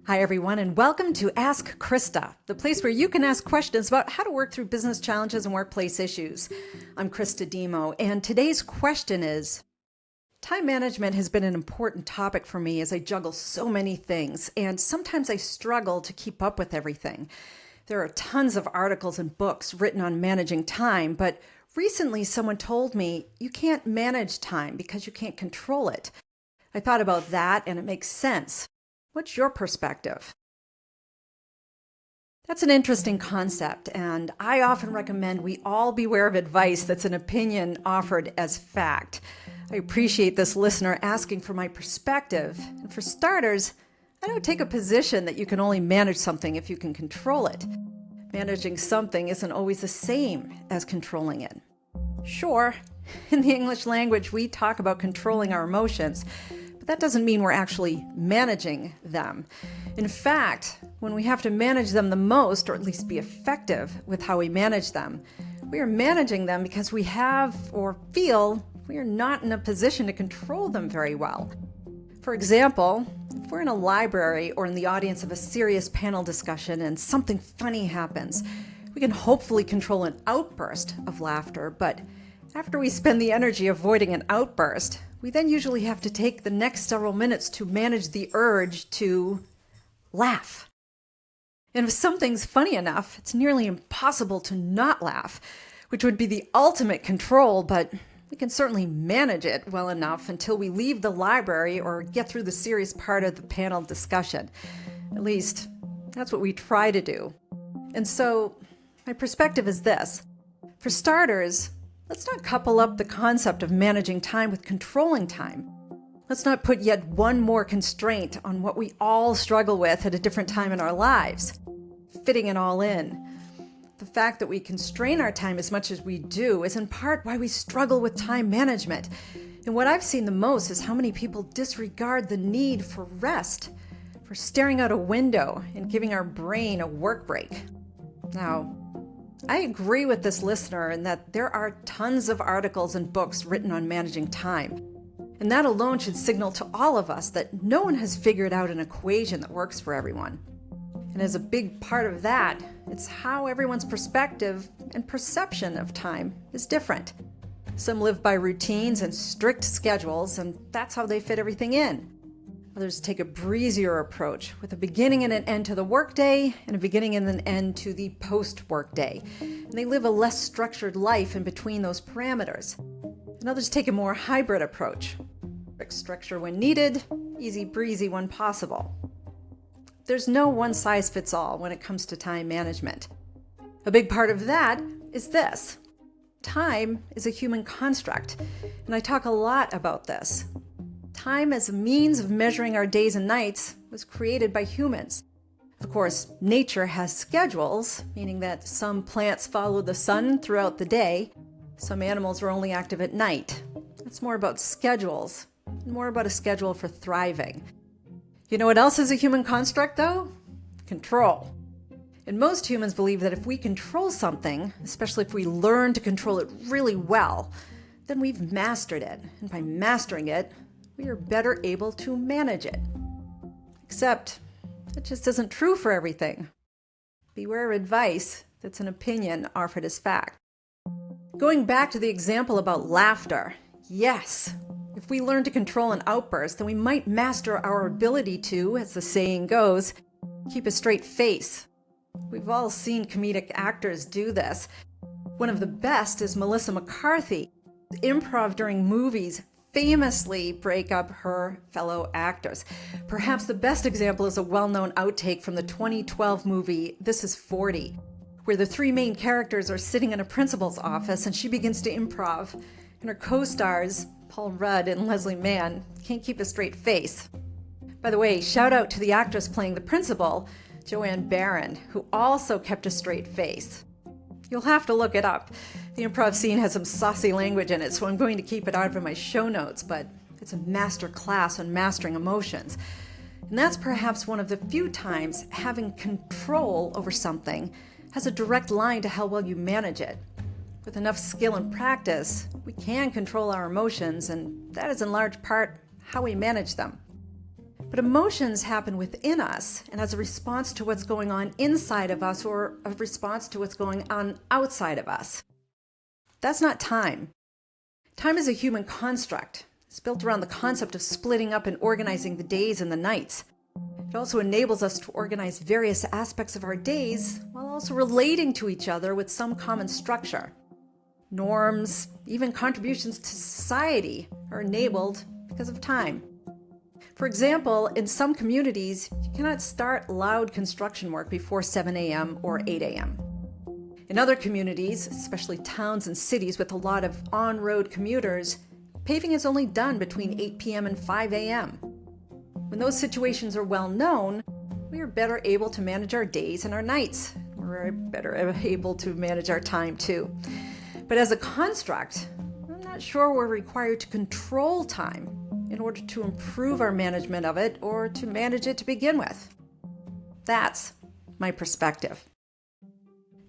Hi, everyone, and welcome to Ask Christa, the place where you can ask questions about how to work through business challenges and workplace issues. I'm Christa Dhimo, and today's question is, time management has been an important topic for me as I juggle so many things, and sometimes I struggle to keep up with everything. There are tons of articles and books written on managing time, but recently someone told me you can't manage time because you can't control it. I thought about that, and it makes sense. What's your perspective? That's an interesting concept, and I often recommend we all beware of advice that's an opinion offered as fact. I appreciate this listener asking for my perspective, and for starters, I don't take a position that you can only manage something if you can control it. Managing something isn't always the same as controlling it. Sure, in the English language, we talk about controlling our emotions, but that doesn't mean we're actually managing them. In fact, when we have to manage them the most, or at least be effective with how we manage them, we are managing them because we have or feel we are not in a position to control them very well. For example, if we're in a library or in the audience of a serious panel discussion and something funny happens, we can hopefully control an outburst of laughter, but after we spend the energy avoiding an outburst, we then usually have to take the next several minutes to manage the urge to laugh. And if something's funny enough, it's nearly impossible to not laugh, which would be the ultimate control, but we can certainly manage it well enough until we leave the library or get through the serious part of the panel discussion. At least, that's what we try to do. And so, my perspective is this. For starters, let's not couple up the concept of managing time with controlling time. Let's not put yet one more constraint on what we all struggle with at a different time in our lives, fitting it all in. The fact that we constrain our time as much as we do is in part why we struggle with time management. And what I've seen the most is how many people disregard the need for rest, for staring out a window and giving our brain a work break. Now, I agree with this listener in that there are tons of articles and books written on managing time. And that alone should signal to all of us that no one has figured out an equation that works for everyone. And as a big part of that, it's how everyone's perspective and perception of time is different. Some live by routines and strict schedules, and that's how they fit everything in. Others take a breezier approach with a beginning and an end to the workday and a beginning and an end to the post-workday. And they live a less structured life in between those parameters. And others take a more hybrid approach. Strict structure when needed, easy breezy when possible. There's no one-size-fits-all when it comes to time management. A big part of that is this. Time is a human construct, and I talk a lot about this. Time as a means of measuring our days and nights was created by humans. Of course, nature has schedules, meaning that some plants follow the sun throughout the day. Some animals are only active at night. It's more about schedules, and more about a schedule for thriving. You know what else is a human construct, though? Control. And most humans believe that if we control something, especially if we learn to control it really well, then we've mastered it. And by mastering it, we are better able to manage it. Except, it just isn't true for everything. Beware of advice that's an opinion offered as fact. Going back to the example about laughter, yes, if we learn to control an outburst, then we might master our ability to, as the saying goes, keep a straight face. We've all seen comedic actors do this. One of the best is Melissa McCarthy. Improv during movies famously break up her fellow actors. Perhaps the best example is a well-known outtake from the 2012 movie This Is 40, where the three main characters are sitting in a principal's office and she begins to improv, and her co-stars, Paul Rudd and Leslie Mann, can't keep a straight face. By the way, shout out to the actress playing the principal, Joanne Baron, who also kept a straight face. You'll have to look it up. The improv scene has some saucy language in it, so I'm going to keep it out of my show notes, but it's a master class on mastering emotions. And that's perhaps one of the few times having control over something has a direct line to how well you manage it. With enough skill and practice, we can control our emotions, and that is in large part how we manage them. But emotions happen within us and as a response to what's going on inside of us or a response to what's going on outside of us. That's not time. Time is a human construct. It's built around the concept of splitting up and organizing the days and the nights. It also enables us to organize various aspects of our days while also relating to each other with some common structure. Norms, even contributions to society, are enabled because of time. For example, in some communities, you cannot start loud construction work before 7 a.m. or 8 a.m. In other communities, especially towns and cities with a lot of on-road commuters, paving is only done between 8 p.m. and 5 a.m. When those situations are well known, we are better able to manage our days and our nights. We're better able to manage our time too. But as a construct, I'm not sure we're required to control time in order to improve our management of it or to manage it to begin with. That's my perspective.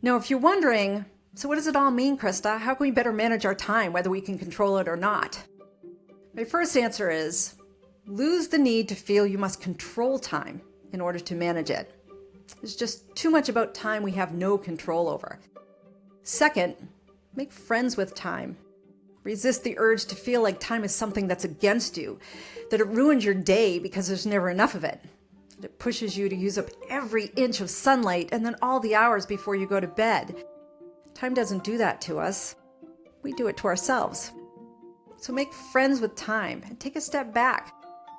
Now, if you're wondering, so what does it all mean, Christa? How can we better manage our time, whether we can control it or not? My first answer is, lose the need to feel you must control time in order to manage it. There's just too much about time we have no control over. Second, make friends with time. Resist the urge to feel like time is something that's against you, that it ruins your day because there's never enough of it. That it pushes you to use up every inch of sunlight and then all the hours before you go to bed. Time doesn't do that to us. We do it to ourselves. So make friends with time and take a step back.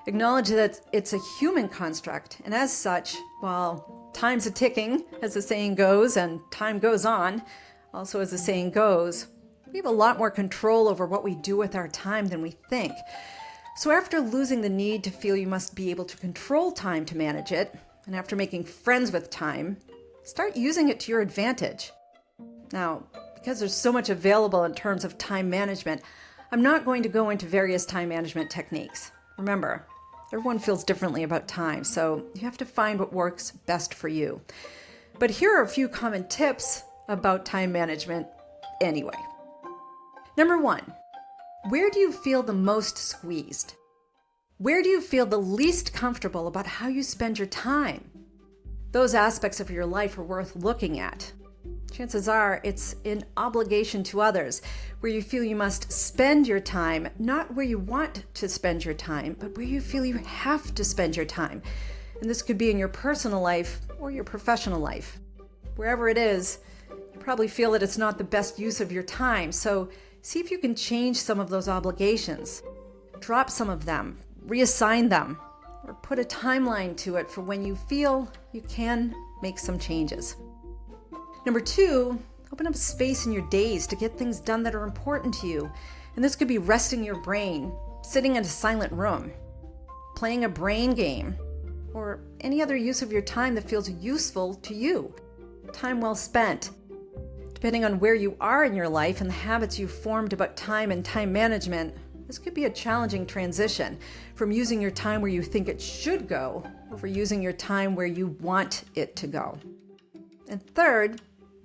Acknowledge that it's a human construct, and as such, while time's a ticking, as the saying goes, and time goes on, also as the saying goes, we have a lot more control over what we do with our time than we think. So after losing the need to feel you must be able to control time to manage it, and after making friends with time, start using it to your advantage. Now, because there's so much available in terms of time management, I'm not going to go into various time management techniques. Remember, everyone feels differently about time, so you have to find what works best for you. But here are a few common tips about time management anyway. Number 1, where do you feel the most squeezed? Where do you feel the least comfortable about how you spend your time? Those aspects of your life are worth looking at. Chances are it's an obligation to others, where you feel you must spend your time, not where you want to spend your time, but where you feel you have to spend your time. And this could be in your personal life or your professional life. Wherever it is, you probably feel that it's not the best use of your time, so see if you can change some of those obligations. Drop some of them, reassign them, or put a timeline to it for when you feel you can make some changes. Number 2, open up space in your days to get things done that are important to you. And this could be resting your brain, sitting in a silent room, playing a brain game, or any other use of your time that feels useful to you. Time well spent. Depending on where you are in your life and the habits you've formed about time and time management, this could be a challenging transition from using your time where you think it should go over using your time where you want it to go. And third,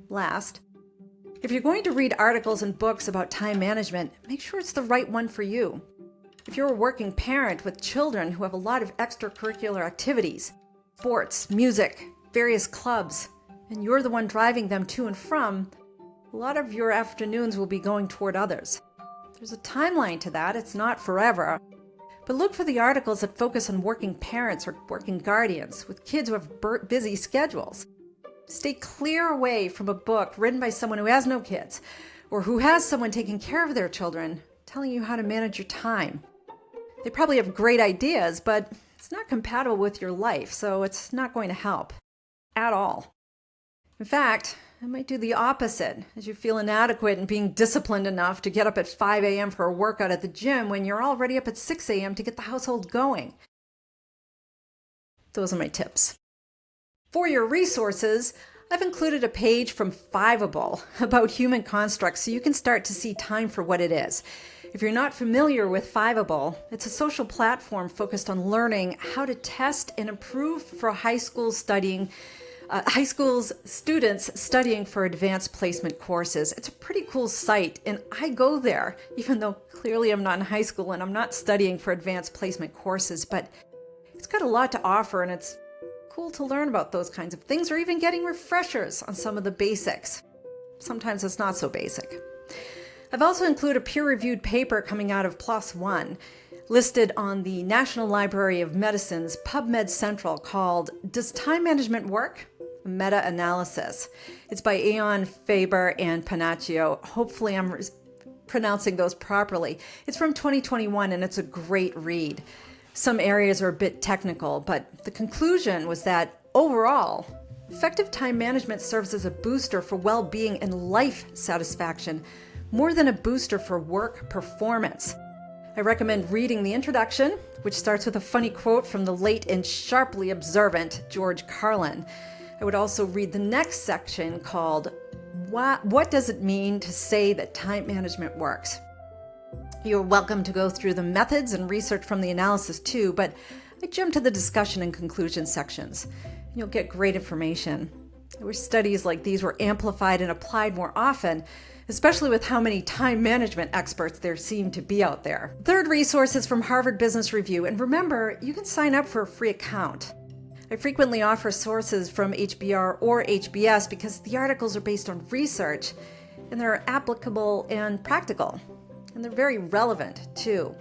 last, if you're going to read articles and books about time management, make sure it's the right one for you. If you're a working parent with children who have a lot of extracurricular activities, sports, music, various clubs, and you're the one driving them to and from, a lot of your afternoons will be going toward others. There's a timeline to that. It's not forever. But look for the articles that focus on working parents or working guardians with kids who have busy schedules. Stay clear away from a book written by someone who has no kids or who has someone taking care of their children telling you how to manage your time. They probably have great ideas, but it's not compatible with your life, so it's not going to help at all. In fact, it might do the opposite as you feel inadequate in being disciplined enough to get up at 5 a.m. for a workout at the gym when you're already up at 6 a.m. to get the household going. Those are my tips. For your resources, I've included a page from Fiveable about human constructs so you can start to see time for what it is. If you're not familiar with Fiveable, it's a social platform focused on learning how to test and improve for high school students studying for advanced placement courses. It's a pretty cool site, and I go there, even though clearly I'm not in high school and I'm not studying for advanced placement courses, but It's got a lot to offer, and it's cool to learn about those kinds of things, or even getting refreshers on some of the basics. Sometimes it's not so basic. I've also included a peer-reviewed paper coming out of PLOS One, listed on the National Library of Medicine's PubMed Central, called Does Time Management Work? A Meta-Analysis. It's by Aon, Faber, and Panaccio. Hopefully I'm pronouncing those properly. It's from 2021, and it's a great read. Some areas are a bit technical, but the conclusion was that overall, effective time management serves as a booster for well-being and life satisfaction, more than a booster for work performance. I recommend reading the introduction, which starts with a funny quote from the late and sharply observant George Carlin. I would also read the next section called What Does It Mean to Say That Time Management Works? You're welcome to go through the methods and research from the analysis too, but I jump to the discussion and conclusion sections. You'll get great information. I wish studies like these were amplified and applied more often, especially with how many time management experts there seem to be out there. Third resource is from Harvard Business Review, and remember, you can sign up for a free account. I frequently offer sources from HBR or HBS because the articles are based on research, and they're applicable and practical, and they're very relevant too.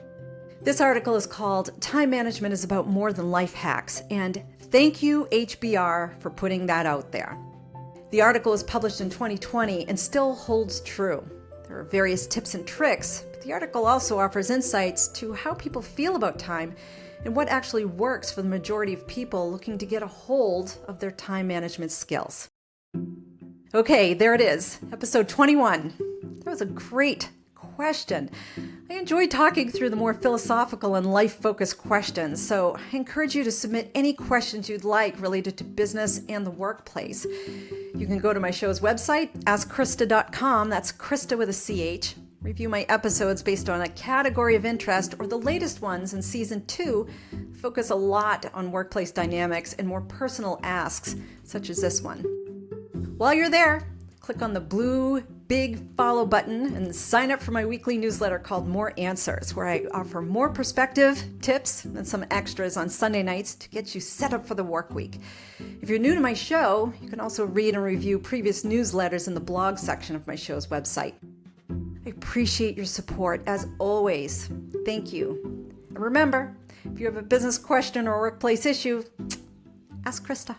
This article is called Time Management is About More Than Life Hacks, and thank you, HBR, for putting that out there. The article was published in 2020 and still holds true. There are various tips and tricks, but the article also offers insights to how people feel about time and what actually works for the majority of people looking to get a hold of their time management skills. Okay, there it is, episode 21. That was a great question. I enjoyed talking through the more philosophical and life-focused questions, so I encourage you to submit any questions you'd like related to business and the workplace. You can go to my show's website, askchrista.com, that's Christa with a CH, review my episodes based on a category of interest, or the latest ones in Season 2 focus a lot on workplace dynamics and more personal asks, such as this one. While you're there, click on the blue big follow button and sign up for my weekly newsletter called More Answers, where I offer more perspective, tips, and some extras on Sunday nights to get you set up for the work week. If you're new to my show, you can also read and review previous newsletters in the blog section of my show's website. I appreciate your support as always. Thank you. And remember, if you have a business question or workplace issue, ask Christa.